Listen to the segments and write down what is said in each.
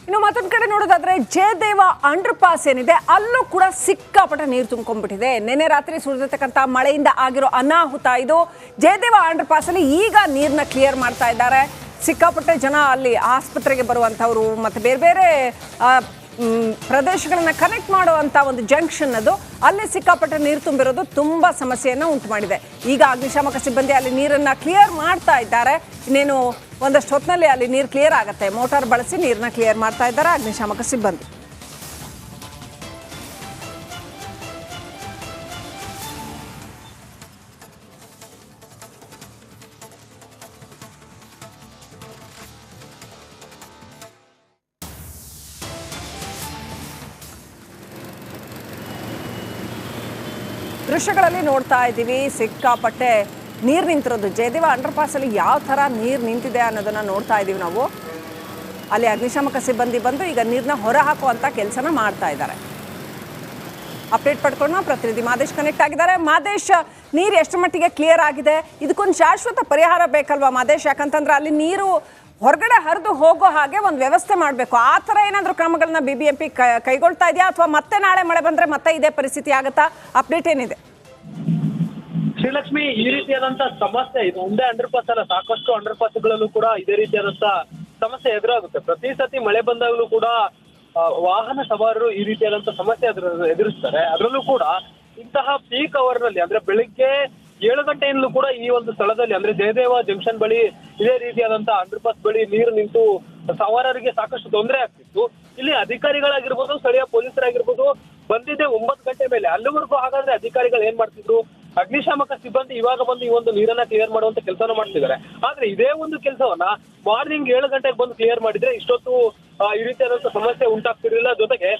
ಇನ್ನು ಮತ್ತೊಂದು ಕಡೆ ನೋಡೋದಾದ್ರೆ ಜಯದೇವ ಅಂಡರ್ ಪಾಸ್ ಏನಿದೆ ಅಲ್ಲೂ ಕೂಡ ಸಿಕ್ಕಾಪಟ್ಟೆ ನೀರು ತುಂಬಿಕೊಂಡಿದೆ. ನಿನ್ನೆ ರಾತ್ರಿ ಸುರಿದಿರ್ತಕ್ಕಂಥ ಮಳೆಯಿಂದ ಆಗಿರೋ ಅನಾಹುತ ಇದು. ಜಯದೇವ ಅಂಡರ್ ಪಾಸ್ ಅಲ್ಲಿ ಈಗ ನೀರನ್ನ ಕ್ಲಿಯರ್ ಮಾಡ್ತಾ ಇದ್ದಾರೆ. ಸಿಕ್ಕಾಪಟ್ಟೆ ಜನ ಅಲ್ಲಿ ಆಸ್ಪತ್ರೆಗೆ ಬರುವಂಥವ್ರು ಮತ್ತು ಬೇರೆ ಬೇರೆ ಪ್ರದೇಶಗಳನ್ನ ಕನೆಕ್ಟ್ ಮಾಡುವಂಥ ಒಂದು ಜಂಕ್ಷನ್ ಅದು, ಅಲ್ಲಿ ಸಿಕ್ಕಾಪಟ್ಟೆ ನೀರು ತುಂಬಿರೋದು ತುಂಬ ಸಮಸ್ಯೆಯನ್ನು ಉಂಟು ಮಾಡಿದೆ. ಈಗ ಅಗ್ನಿಶಾಮಕ ಸಿಬ್ಬಂದಿ ಅಲ್ಲಿ ನೀರನ್ನು ಕ್ಲಿಯರ್ ಮಾಡ್ತಾ ಇದ್ದಾರೆ. ಇನ್ನೇನು ಒಂದಷ್ಟು ಹೊತ್ತಿನಲ್ಲಿ ಅಲ್ಲಿ ನೀರು ಕ್ಲಿಯರ್ ಆಗುತ್ತೆ. ಮೋಟಾರ್ ಬಳಸಿ ನೀರನ್ನ ಕ್ಲಿಯರ್ ಮಾಡ್ತಾ ಇದ್ದಾರೆ ಅಗ್ನಿಶಾಮಕ ಸಿಬ್ಬಂದಿ. ದೃಶ್ಯಗಳಲ್ಲಿ ನೋಡ್ತಾ ಇದ್ದೀವಿ, ಸಿಕ್ಕಾಪಟ್ಟೆ ನೀರು ನಿಂತಿರೋದು. ಜಯದೇವ ಅಂಡರ್ ಪಾಸಲ್ಲಿ ಯಾವ ಥರ ನೀರು ನಿಂತಿದೆ ಅನ್ನೋದನ್ನು ನೋಡ್ತಾ ಇದ್ದೀವಿ ನಾವು. ಅಲ್ಲಿ ಅಗ್ನಿಶಾಮಕ ಸಿಬ್ಬಂದಿ ಬಂದು ಈಗ ನೀರನ್ನ ಹೊರ ಹಾಕುವಂಥ ಕೆಲಸನ ಮಾಡ್ತಾ ಇದ್ದಾರೆ. ಅಪ್ಡೇಟ್ ಪಡ್ಕೊಂಡು ಪ್ರತಿನಿಧಿ ಮಾದೇಶ್ ಕನೆಕ್ಟ್ ಆಗಿದ್ದಾರೆ. ಮಾದೇಶ್, ನೀರು ಎಷ್ಟು ಮಟ್ಟಿಗೆ ಕ್ಲಿಯರ್ ಆಗಿದೆ? ಇದಕ್ಕೊಂದು ಶಾಶ್ವತ ಪರಿಹಾರ ಬೇಕಲ್ವಾ ಮಾದೇಶ್? ಯಾಕಂತಂದ್ರೆ ಅಲ್ಲಿ ನೀರು ಹೊರಗಡೆ ಹರಿದು ಹೋಗೋ ಹಾಗೆ ಒಂದು ವ್ಯವಸ್ಥೆ ಮಾಡಬೇಕು. ಆ ಥರ ಏನಾದರೂ ಕ್ರಮಗಳನ್ನ BBMP ಕೈಗೊಳ್ತಾ ಇದೆಯಾ, ಅಥವಾ ಮತ್ತೆ ನಾಳೆ ಮಳೆ ಬಂದರೆ ಮತ್ತೆ ಇದೇ ಪರಿಸ್ಥಿತಿ ಆಗುತ್ತಾ? ಅಪ್ಡೇಟ್ ಏನಿದೆ? ಶ್ರೀಲಕ್ಷ್ಮಿ, ಈ ರೀತಿಯಾದಂತ ಸಮಸ್ಯೆ ಇದು ಒಂದೇ ಅಂಡರ್ ಪಾಸ್ ಅಲ್ಲ, ಸಾಕಷ್ಟು ಅಂಡರ್ ಪಾಸ್ಗಳಲ್ಲೂ ಕೂಡ ಇದೇ ರೀತಿಯಾದಂತ ಸಮಸ್ಯೆ ಎದುರಾಗುತ್ತೆ. ಪ್ರತಿ ಸತಿ ಮಳೆ ಬಂದಾಗಲೂ ಕೂಡ ವಾಹನ ಸವಾರರು ಈ ರೀತಿಯಾದಂತ ಸಮಸ್ಯೆ ಎದುರಿಸ್ತಾರೆ. ಅದರಲ್ಲೂ ಕೂಡ ಇಂತಹ ಪೀಕ್ ಅವರ್ ನಲ್ಲಿ ಅಂದ್ರೆ ಬೆಳಿಗ್ಗೆ 7 ಗಂಟೆಯಿಂದಲೂ ಕೂಡ ಈ ಒಂದು ಸ್ಥಳದಲ್ಲಿ ಅಂದ್ರೆ ಜಯದೇವ ಜಂಕ್ಷನ್ ಬಳಿ ಇದೇ ರೀತಿಯಾದಂತ ಅಂಡರ್ ಪಾಸ್ ಬಳಿ ನೀರು ನಿಂತು ಸವಾರರಿಗೆ ಸಾಕಷ್ಟು ತೊಂದರೆ ಆಗ್ತಿತ್ತು. ಇಲ್ಲಿ ಅಧಿಕಾರಿಗಳಾಗಿರ್ಬೋದು, ಸ್ಥಳೀಯ ಪೊಲೀಸರಾಗಿರ್ಬೋದು ಬಂದಿದ್ದೆ 9 ಗಂಟೆ ಮೇಲೆ. ಅಲ್ಲಿವರೆಗೂ ಹಾಗಾದ್ರೆ ಅಧಿಕಾರಿಗಳು ಏನ್ ಮಾಡ್ತಿದ್ರು? ಅಗ್ನಿಶಾಮಕ ಸಿಬ್ಬಂದಿ ಇವಾಗ ಬಂದು ಈ ಒಂದು ನೀರನ್ನ ಕ್ಲಿಯರ್ ಮಾಡುವಂತ ಕೆಲಸನ ಮಾಡ್ತಿದ್ದಾರೆ. ಆದ್ರೆ ಇದೇ ಒಂದು ಕೆಲಸವನ್ನ ಮಾರ್ನಿಂಗ್ 7 ಗಂಟೆಗೆ ಬಂದು ಕ್ಲಿಯರ್ ಮಾಡಿದ್ರೆ ಇಷ್ಟೊತ್ತು ಈ ರೀತಿಯಾದಂತ ಸಮಸ್ಯೆ ಉಂಟಾಗ್ತಿರ್ಲಿಲ್ಲ. ಜೊತೆಗೆ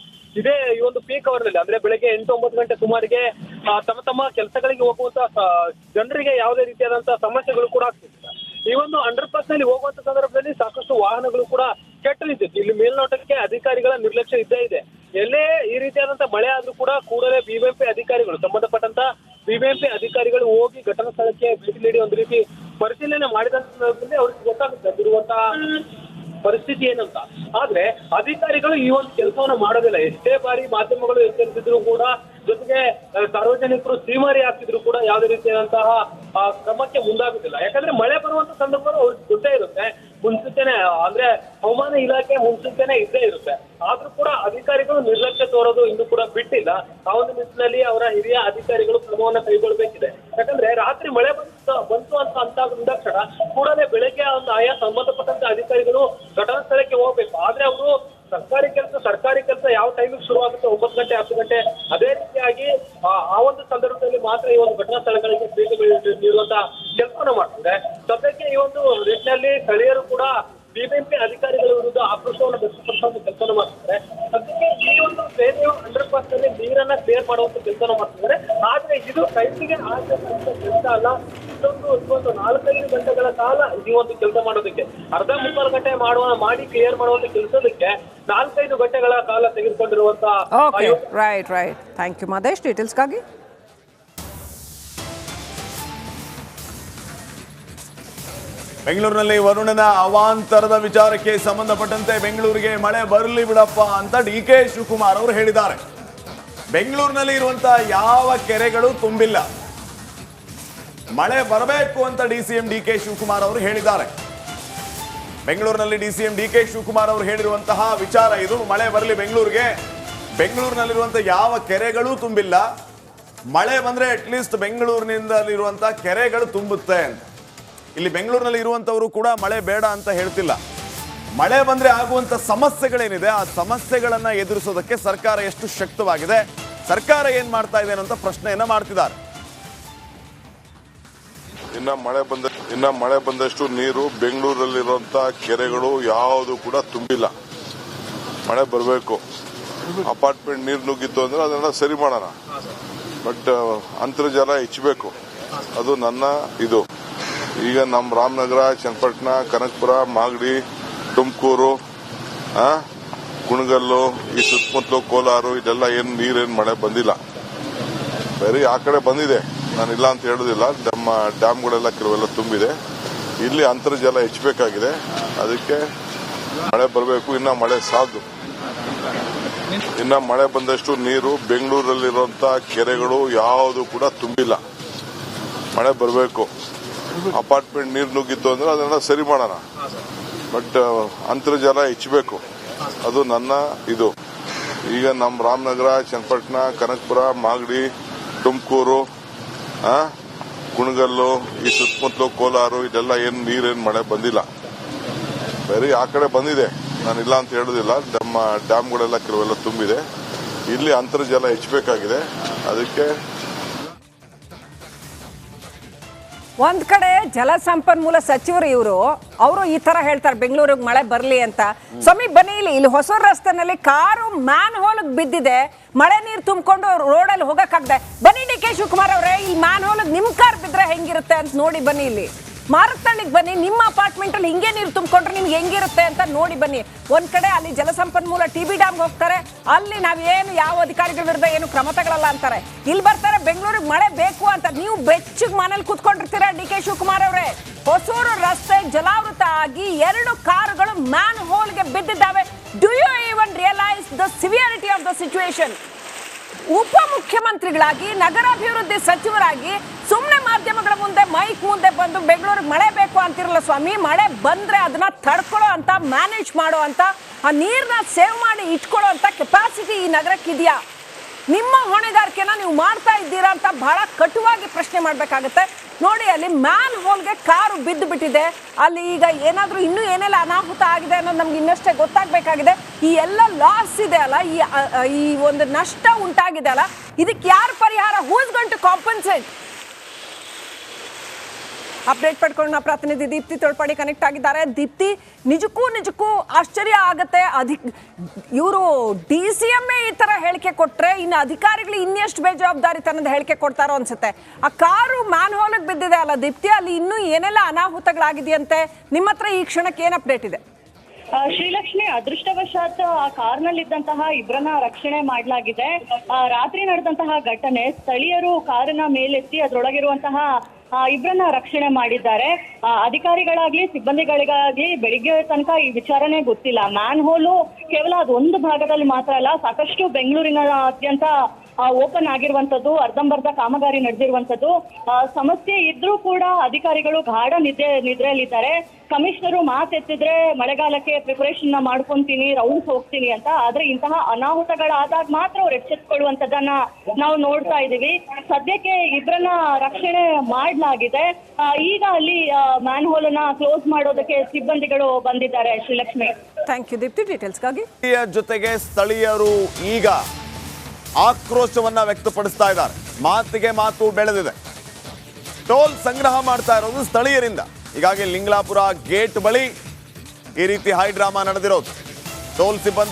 ಇದೇ ಈ ಒಂದು ಪೀಕ್ ಅವರ್ ನಲ್ಲಿ ಅಂದ್ರೆ ಬೆಳಗ್ಗೆ 8-9 ಗಂಟೆ ಸುಮಾರಿಗೆ ತಮ್ಮ ಕೆಲಸಗಳಿಗೆ ಹೋಗುವಂತ ಜನರಿಗೆ ಯಾವುದೇ ರೀತಿಯಾದಂತಹ ಸಮಸ್ಯೆಗಳು ಕೂಡ ಆಗ್ತಿರ್ಲಿಲ್ಲ. ಈ ಒಂದು ಅಂಡರ್ ಪಾಸ್ ನಲ್ಲಿ ಹೋಗುವಂತ ಸಂದರ್ಭದಲ್ಲಿ ಸಾಕಷ್ಟು ವಾಹನಗಳು ಕೂಡ ಕೆಟ್ಟು ನಿಂತಿತ್ತು. ಇಲ್ಲಿ ಮೇಲ್ನೋಟಕ್ಕೆ ಅಧಿಕಾರಿಗಳ ನಿರ್ಲಕ್ಷ್ಯ ಇದ್ದೇ ಇದೆ. ಎಲ್ಲೇ ಈ ರೀತಿಯಾದಂತ ಮಳೆ ಆದ್ರೂ ಕೂಡ ಕೂಡಲೇ BBMP ಅಧಿಕಾರಿಗಳು, ಸಂಬಂಧಪಟ್ಟಂತ BBMP ಅಧಿಕಾರಿಗಳು ಹೋಗಿ ಘಟನಾ ಸ್ಥಳಕ್ಕೆ ಭೇಟಿ ನೀಡಿ ಒಂದು ರೀತಿ ಪರಿಶೀಲನೆ ಮಾಡಿದ ಸಂದರ್ಭದಲ್ಲಿ ಅವ್ರಿಗೆ ಗೊತ್ತಾಗುತ್ತೆ ಅದಿರುವಂತಹ ಪರಿಸ್ಥಿತಿ ಏನಂತ. ಆದ್ರೆ ಅಧಿಕಾರಿಗಳು ಈ ಒಂದು ಕೆಲಸವನ್ನ ಮಾಡೋದಿಲ್ಲ. ಎಷ್ಟೇ ಬಾರಿ ಮಾಧ್ಯಮಗಳು ಎಚ್ಚರಿಸಿದ್ರು ಕೂಡ, ಜೊತೆಗೆ ಸಾರ್ವಜನಿಕರು ಶ್ರೀಮಾರಿ ಆಗ್ತಿದ್ರು ಕೂಡ ಯಾವುದೇ ರೀತಿಯಾದಂತಹ ಕ್ರಮಕ್ಕೆ ಮುಂದಾಗುತ್ತಿಲ್ಲ. ಯಾಕಂದ್ರೆ ಮಳೆ ಬರುವಂತ ಸಂದರ್ಭಗಳು ಅವ್ರಿಗೆ ಗೊತ್ತೇ ಇರುತ್ತೆ, ಮುನ್ಸೂಚನೆ ಅಂದ್ರೆ ಹವಾಮಾನ ಇಲಾಖೆ ಮುನ್ಸೂಚನೆ ಇದ್ದೇ ಇರುತ್ತೆ. ಆದ್ರೂ ಕೂಡ ಅಧಿಕಾರಿಗಳು ನಿರ್ಲಕ್ಷ್ಯ ತೋರೋದು ಇನ್ನೂ ಕೂಡ ಬಿಟ್ಟಿಲ್ಲ. ಆ ಒಂದು ನಿಟ್ಟಿನಲ್ಲಿ ಅವರ ಹಿರಿಯ ಅಧಿಕಾರಿಗಳು ಕ್ರಮವನ್ನ ಕೈಗೊಳ್ಳಬೇಕಿದೆ. ಯಾಕಂದ್ರೆ ರಾತ್ರಿ ಮಳೆ ಬಂತು ಅಂತ ಅಂದಾಕ್ಷಣ ಕೂಡಲೇ ಬೆಳಗ್ಗೆ ಒಂದು ಆಯಾ ಸಂಬಂಧಪಟ್ಟಂತ ಅಧಿಕಾರಿಗಳು ಘಟನಾ ಸ್ಥಳಕ್ಕೆ ಹೋಗ್ಬೇಕು. ಆದ್ರೆ ಅವರು ಸರ್ಕಾರಿ ಕೆಲಸ ಯಾವ ಟೈಮಿಗೆ ಶುರುವಾಗುತ್ತೆ, 9 ಗಂಟೆ 10 ಗಂಟೆ, ಅದೇ ರೀತಿಯಾಗಿ ಆ ಒಂದು ಸಂದರ್ಭದಲ್ಲಿ ಮಾತ್ರ ಈ ಒಂದು ಘಟನಾ ಸ್ಥಳಗಳಿಗೆ ಭೇಟಿ ನೀಡುವಂತ ಕೆಲಸವನ್ನ ಮಾಡ್ತಾರೆ. ಸದ್ಯಕ್ಕೆ ಈ ಒಂದು ನಿಟ್ಟಿನಲ್ಲಿ ಸ್ಥಳೀಯರು ಕೂಡ BBMP ಅಧಿಕಾರಿಗಳ ವಿರುದ್ಧ ಆಕ್ರೋಶವನ್ನು ವ್ಯಕ್ತಪಡಿಸುವಂತ ಕೆಲಸನ ಮಾಡ್ತಿದ್ದಾರೆ. ಸದ್ಯಕ್ಕೆ ಈ ಒಂದು ಜಯದೇವ ಅಂಡರ್ ಪಾಸ್ ನಲ್ಲಿ ನೀರನ್ನ ಕ್ಲಿಯರ್ ಮಾಡುವಂತ ಕೆಲಸನ ಮಾಡ್ತಿದ್ದಾರೆ. ಆದ್ರೆ ಇದು ಟೈಮಿಗೆ ಆಗಬೇಕಂತ ಕೆಲಸ ಅಲ್ಲ. ಇವತ್ತು 4-5 ಗಂಟೆಗಳ ಕಾಲ ಈ ಒಂದು ಕೆಲಸ ಮಾಡೋದಕ್ಕೆ, ಅರ್ಧ ಮುಕ್ಕಾಲು ಗಂಟೆ ಮಾಡಿ ಕ್ಲಿಯರ್ ಮಾಡುವಂತ ಕೆಲಸದಕ್ಕೆ 4-5 ಗಂಟೆಗಳ ಕಾಲ ತೆಗೆದುಕೊಂಡಿರುವಂತ. ರೈಟ್. ಥ್ಯಾಂಕ್ ಯು ಮಾದೇಶ್ ಡೀಟೇಲ್ಸ್ಗಾಗಿ. ಬೆಂಗಳೂರಿನಲ್ಲಿ ವರುಣನ ಅವಾಂತರದ ವಿಚಾರಕ್ಕೆ ಸಂಬಂಧಪಟ್ಟಂತೆ ಬೆಂಗಳೂರಿಗೆ ಮಳೆ ಬರಲಿ ಬಿಡಪ್ಪ ಅಂತ DK ಶಿವಕುಮಾರ್ ಅವರು ಹೇಳಿದ್ದಾರೆ. ಬೆಂಗಳೂರಿನಲ್ಲಿ ಇರುವಂತಹ ಯಾವ ಕೆರೆಗಳು ತುಂಬಿಲ್ಲ, ಮಳೆ ಬರಬೇಕು ಅಂತ DCM DK ಶಿವಕುಮಾರ್ ಅವರು ಹೇಳಿದ್ದಾರೆ. ಬೆಂಗಳೂರಿನಲ್ಲಿ DCM DK ಶಿವಕುಮಾರ್ ಅವರು ಹೇಳಿರುವಂತಹ ವಿಚಾರ ಇದು. ಮಳೆ ಬರಲಿ ಬೆಂಗಳೂರಿಗೆ, ಬೆಂಗಳೂರಿನಲ್ಲಿರುವಂತಹ ಯಾವ ಕೆರೆಗಳು ತುಂಬಿಲ್ಲ, ಮಳೆ ಬಂದ್ರೆ ಅಟ್ಲೀಸ್ಟ್ ಬೆಂಗಳೂರಿನಿಂದಲಿರುವಂತಹ ಕೆರೆಗಳು ತುಂಬುತ್ತೆ ಅಂತ. ಇಲ್ಲಿ ಬೆಂಗಳೂರಿನಲ್ಲಿ ಇರುವಂತವರು ಕೂಡ ಮಳೆ ಬೇಡ ಅಂತ ಹೇಳ್ತಿಲ್ಲ. ಮಳೆ ಬಂದ್ರೆ ಆಗುವಂತ ಸಮಸ್ಯೆಗಳೇನಿದೆ ಆ ಸಮಸ್ಯೆಗಳನ್ನ ಎದುರಿಸೋದಕ್ಕೆ ಸರ್ಕಾರ ಎಷ್ಟು ಶಕ್ತವಾಗಿದೆ, ಸರ್ಕಾರ ಏನ್ ಮಾಡ್ತಾ ಇದೆ ಅನ್ನೋ ಪ್ರಶ್ನೆಯನ್ನ ಮಾಡ್ತಿದ್ದಾರೆ. ಇನ್ನ ಮಳೆ ಬಂದಷ್ಟು ನೀರು ಬೆಂಗಳೂರಲ್ಲಿರುವಂತ ಕೆರೆಗಳು ಯಾವುದು ಕೂಡ ತುಂಬಿಲ್ಲ. ಮಳೆ ಬರಬೇಕು. ಅಪಾರ್ಟ್ಮೆಂಟ್ ನೀರು ನುಗ್ಗಿತ್ತು ಅಂದ್ರೆ ಅದನ್ನ ಸರಿ ಮಾಡೋಣ, ಬಟ್ ಅಂತರ್ಜಲ ಹೆಚ್ಚಬೇಕು. ಅದು ನನ್ನ ಇದು. ಈಗ ನಮ್ಮ ರಾಮನಗರ, ಚನ್ನಪಟ್ಟಣ, ಕನಕಪುರ, ಮಾಗಡಿ, ತುಮಕೂರು, ಕುಣಗಲ್ಲು, ಈ ಸುತ್ತಮುತ್ತಲು ಕೋಲಾರ, ಇದೆಲ್ಲ ನೀರೇನು ಮಳೆ ಬಂದಿಲ್ಲ. ಬೇರೆ ಆ ಕಡೆ ಬಂದಿದೆ, ನಾನಿಲ್ಲ ಅಂತ ಹೇಳುದಿಲ್ಲ. ನಮ್ಮ ಡ್ಯಾಮ್ಗಳೆಲ್ಲ ಕೆಲವೆಲ್ಲ ತುಂಬಿದೆ. ಇಲ್ಲಿ ಅಂತರ್ಜಲ ಹೆಚ್ಚಬೇಕಾಗಿದೆ. ಅದಕ್ಕೆ ಮಳೆ ಬರಬೇಕು, ಇನ್ನ ಮಳೆ ಸಾಲದು. ಇನ್ನ ಮಳೆ ಬಂದಷ್ಟು ನೀರು ಬೆಂಗಳೂರಲ್ಲಿರುವಂತ ಕೆರೆಗಳು ಯಾವುದು ಕೂಡ ತುಂಬಿಲ್ಲ. ಮಳೆ ಬರಬೇಕು. ಅಪಾರ್ಟ್ಮೆಂಟ್ ನೀರು ನುಗ್ಗಿತ್ತು ಅಂದ್ರೆ ಅದನ್ನೆಲ್ಲ ಸರಿ ಮಾಡೋಣ. ಬಟ್ ಅಂತರ್ಜಲ ಹೆಚ್ಚಬೇಕು, ಅದು ನನ್ನ ಇದು. ಈಗ ನಮ್ಮ ರಾಮನಗರ, ಚನ್ನಪಟ್ಟಣ, ಕನಕಪುರ, ಮಾಗಡಿ, ತುಮಕೂರು, ಕುಣಗಲ್ಲು, ಈ ಸುತ್ತಮುತ್ತಲು ಕೋಲಾರ ಇದೆಲ್ಲ ಏನು ನೀರೇನು ಮಳೆ ಬಂದಿಲ್ಲ. ಬೇರೆ ಆ ಕಡೆ ಬಂದಿದೆ, ನಾನು ಇಲ್ಲ ಅಂತ ಹೇಳೋದಿಲ್ಲ. ನಮ್ಮ ಡ್ಯಾಮ್ಗಳೆಲ್ಲ ಕೆಲವೆಲ್ಲ ತುಂಬಿದೆ. ಇಲ್ಲಿ ಅಂತರ್ಜಲ ಹೆಚ್ಚಬೇಕಾಗಿದೆ. ಅದಕ್ಕೆ ಒಂದ್ ಕಡೆ ಜಲಸಂಪನ್ಮೂಲ ಸಚಿವರು ಅವರು ಈ ತರ ಹೇಳ್ತಾರೆ ಬೆಂಗಳೂರಿಗೆ ಮಳೆ ಬರ್ಲಿ ಅಂತ. ಸ್ವಾಮಿ ಬನ್ನಿ, ಇಲ್ಲಿ ಹೊಸ ರಸ್ತೆನಲ್ಲಿ ಕಾರು ಮ್ಯಾನ್ ಹೋಲ್ಗೆ ಬಿದ್ದಿದೆ, ಮಳೆ ನೀರು ತುಂಬಿಕೊಂಡು ರೋಡಲ್ಲಿ ಹೋಗಕ್ಕಾಗದೆ. ಬನ್ನಿ ಡಿ ಕೆ ಶಿವಕುಮಾರ್ ಅವರೇ, ಈ ಮ್ಯಾನ್ ಹೋಲ್ಗೆ ನಿಮ್ ಕಾರ್ ಬಿದ್ರೆ ಹೆಂಗಿರುತ್ತೆ ಅಂತ ನೋಡಿ ಬನ್ನಿ. ಇಲ್ಲಿ ಮಾರತ್ತಳ್ಳಿಗೆ ಬನ್ನಿ, ನಿಮ್ಮ ಅಪಾರ್ಟ್ಮೆಂಟ್ ಅಲ್ಲಿ ಹಿಂಗೆ ನೀರು ತುಂಬಿಕೊಂಡ್ರೆ ನಿಮ್ಗೆ ಹೆಂಗಿರುತ್ತೆ ಅಂತ ನೋಡಿ ಬನ್ನಿ. ಒಂದ್ ಕಡೆ ಅಲ್ಲಿ ಜಲಸಂಪನ್ಮೂಲ TB ಡ್ಯಾಮ್ಗೆ ಹೋಗ್ತಾರೆ, ಅಲ್ಲಿ ನಾವೇನು ಯಾವ ಅಧಿಕಾರಿಗಳ ವಿರುದ್ಧ ಏನು ಕ್ರಮ ತಗೊಳ್ಳಲ್ಲ ಅಂತಾರೆ. ಇಲ್ಲಿ ಬರ್ತಾರೆ ಬೆಂಗಳೂರಿಗೆ ಮಳೆ ಬೇಕು ಅಂತ. ನೀವು ಬೆಚ್ಚಗ್ ಮನೇಲಿ ಕೂತ್ಕೊಂಡಿರ್ತೀರಾ ಡಿ ಕೆ ಶಿವಕುಮಾರ್ ಅವರೇ? ಹೊಸೂರು ರಸ್ತೆ ಜಲಾವೃತ ಆಗಿ 2 ಕಾರುಗಳು ಮ್ಯಾನ್ ಹೋಲ್ಗೆ ಬಿದ್ದಿದ್ದಾವೆ. Do you even realise the severity of the situation? ಉಪಮುಖ್ಯಮಂತ್ರಿಗಳಾಗಿ, ನಗರಾಭಿವೃದ್ಧಿ ಸಚಿವರಾಗಿ ಸುಮ್ಮನೆ ಮಾಧ್ಯಮಗಳ ಮುಂದೆ ಮೈಕ್ ಮುಂದೆ ಬಂದು ಬೆಂಗಳೂರಿಗೆ ಮಳೆ ಬೇಕು ಅಂತಿರಲ್ಲ ಸ್ವಾಮಿ. ಮಳೆ ಬಂದ್ರೆ ಅದನ್ನ ತಡ್ಕೊಳ್ಳೋ ಅಂತ, ಮ್ಯಾನೇಜ್ ಮಾಡೋ ಅಂತ, ಆ ನೀರನ್ನ ಸೇವ್ ಮಾಡಿ ಇಟ್ಕೊಳ್ಳೋ ಅಂತ ಕೆಪಾಸಿಟಿ ಈ ನಗರಕ್ಕೆ ಇದೆಯಾ? ನಿಮ್ಮ ಹೊಣೆಗಾರಿಕೆನ ನೀವು ಮಾಡ್ತಾ ಇದ್ದೀರಾ ಅಂತ ಬಹಳ ಕಟುವಾಗಿ ಪ್ರಶ್ನೆ ಮಾಡಬೇಕಾಗುತ್ತೆ. ನೋಡಿ, ಅಲ್ಲಿ ಮ್ಯಾನ್ ಹೋಲ್ಗೆ ಕಾರು ಬಿದ್ದು ಬಿಟ್ಟಿದೆ. ಅಲ್ಲಿ ಈಗ ಏನಾದರೂ ಇನ್ನೂ ಏನೆಲ್ಲ ಅನಾಹುತ ಆಗಿದೆ ಅನ್ನೋದು ನಮ್ಗೆ ಇನ್ನಷ್ಟೇ ಗೊತ್ತಾಗಬೇಕಾಗಿದೆ. ಈ ಎಲ್ಲ ಲಾಸ್ ಇದೆ ಅಲ್ಲ, ಈ ಒಂದು ನಷ್ಟ ಉಂಟಾಗಿದೆ ಅಲ್ಲ, ಇದಕ್ಕೆ ಯಾರು ಪರಿಹಾರ? Who is going to compensate? Update ಪಡ್ಕೊಂಡು ನಾವು ಪ್ರತಿನಿಧಿ ದೀಪ್ತಿ ತೋಳ್ಪಾಡಿ ಕನೆಕ್ಟ್ ಆಗಿದ್ದಾರೆ. ದೀಪ್ತಿ, ನಿಜಕ್ಕೂ ಆಶ್ಚರ್ಯ ಆಗತ್ತೆ. ಇವರು DCM ಈ ತರ ಹೇಳಿಕೆ ಕೊಟ್ರೆ ಇನ್ನು ಅಧಿಕಾರಿಗಳು ಇನ್ನೆಷ್ಟು ಬೇಜವಾಬ್ದಾರಿತನದ ಹೇಳಿಕೆ ಕೊಡ್ತಾರೋ ಅನ್ಸುತ್ತೆ. ಆ ಕಾರು ಮ್ಯಾನ್ ಹೋಲ್ಗೆ ಬಿದ್ದಿದೆ ಅಲ್ಲ ದೀಪ್ತಿ, ಅಲ್ಲಿ ಇನ್ನೂ ಏನೆಲ್ಲ ಅನಾಹುತಗಳಾಗಿದೆಯಂತೆ? ನಿಮ್ಮ ಹತ್ರ ಈ ಕ್ಷಣಕ್ಕೆ ಏನು ಅಪ್ಡೇಟ್ ಇದೆ? ಶ್ರೀಲಕ್ಷ್ಮಿ, ಅದೃಷ್ಟವಶಾತ್ ಆ ಕಾರ್ನಲ್ಲಿದ್ದಂತಹ ಇಬ್ಬರನ್ನ ರಕ್ಷಣೆ ಮಾಡಲಾಗಿದೆ. ರಾತ್ರಿ ನಡೆದಂತಹ ಘಟನೆ, ಸ್ಥಳೀಯರು ಕಾರನ್ನ ಮೇಲೆತ್ತಿ ಅದರೊಳಗಿರುವಂತಹ ಇಬ್ಬರನ್ನ ರಕ್ಷಣೆ ಮಾಡಿದ್ದಾರೆ. ಅಧಿಕಾರಿಗಳಾಗ್ಲಿ ಸಿಬ್ಬಂದಿಗಳಿಗಾಗ್ಲಿ ಬೆಳಿಗ್ಗೆ ತನಕ ಈ ವಿಚಾರನೆ ಗೊತ್ತಿಲ್ಲ. ಮ್ಯಾನ್ ಹೋಲು ಕೇವಲ ಅದೊಂದು ಭಾಗದಲ್ಲಿ ಮಾತ್ರ ಅಲ್ಲ, ಸಾಕಷ್ಟು ಬೆಂಗಳೂರಿನಾದ್ಯಂತ ಓಪನ್ ಆಗಿರುವಂತದ್ದು, ಅರ್ಧಂಬರ್ಧ ಕಾಮಗಾರಿ ನಡೆದಿರುವಂತದ್ದು. ಸಮಸ್ಯೆ ಇದ್ರೂ ಕೂಡ ಅಧಿಕಾರಿಗಳು ಗಾಢ ನಿದ್ರೆಯಲ್ಲಿದ್ದಾರೆ. ಕಮಿಷನರು ಮಾತೆತ್ತಿದ್ರೆ ಮಳೆಗಾಲಕ್ಕೆ ಪ್ರಿಪರೇಷನ್ ಮಾಡ್ಕೊಂತೀನಿ, ರೌಂಡ್ಸ್ ಹೋಗ್ತೀನಿ ಅಂತ. ಆದ್ರೆ ಇಂತಹ ಅನಾಹುತಗಳಾದಾಗ ಮಾತ್ರ ಅವ್ರು ಎಚ್ಚೆತ್ಕೊಳ್ಳುವಂತದನ್ನ ನಾವು ನೋಡ್ತಾ ಇದೀವಿ. ಸದ್ಯಕ್ಕೆ ಇಬ್ಬರನ್ನ ರಕ್ಷಣೆ ಮಾಡಲಾಗಿದೆ. ಈಗ ಅಲ್ಲಿ ಮ್ಯಾನ್ ಹೋಲ್ ಅನ್ನ ಕ್ಲೋಸ್ ಮಾಡೋದಕ್ಕೆ ಸಿಬ್ಬಂದಿಗಳು ಬಂದಿದ್ದಾರೆ. ಶ್ರೀಲಕ್ಷ್ಮಿ, ಥ್ಯಾಂಕ್ ಯು ದೀಪ್ತಿ ಡೀಟೇಲ್ಸ್ಗಾಗಿ. ಜೊತೆಗೆ ಸ್ಥಳೀಯರು ಈಗ ಆಕ್ರೋಶವನ್ನ ವ್ಯಕ್ತಪಡಿಸ್ತಾ ಇದ್ದಾರೆ. ಮಾತಿಗೆ ಮಾತು ಬೆಳೆದಿದೆ. ಟೋಲ್ ಸಂಗ್ರಹ ಮಾಡ್ತಾ ಇರೋದು ಸ್ಥಳೀಯರಿಂದ. ಹೀಗಾಗಿ ಲಿಂಗ್ಲಾಪುರ ಗೇಟ್ ಬಳಿ ಈ ರೀತಿ ಹೈ ಡ್ರಾಮಾ ನಡೆದಿರೋದು. ಟೋಲ್ ಸಿಬ್ಬಂದಿ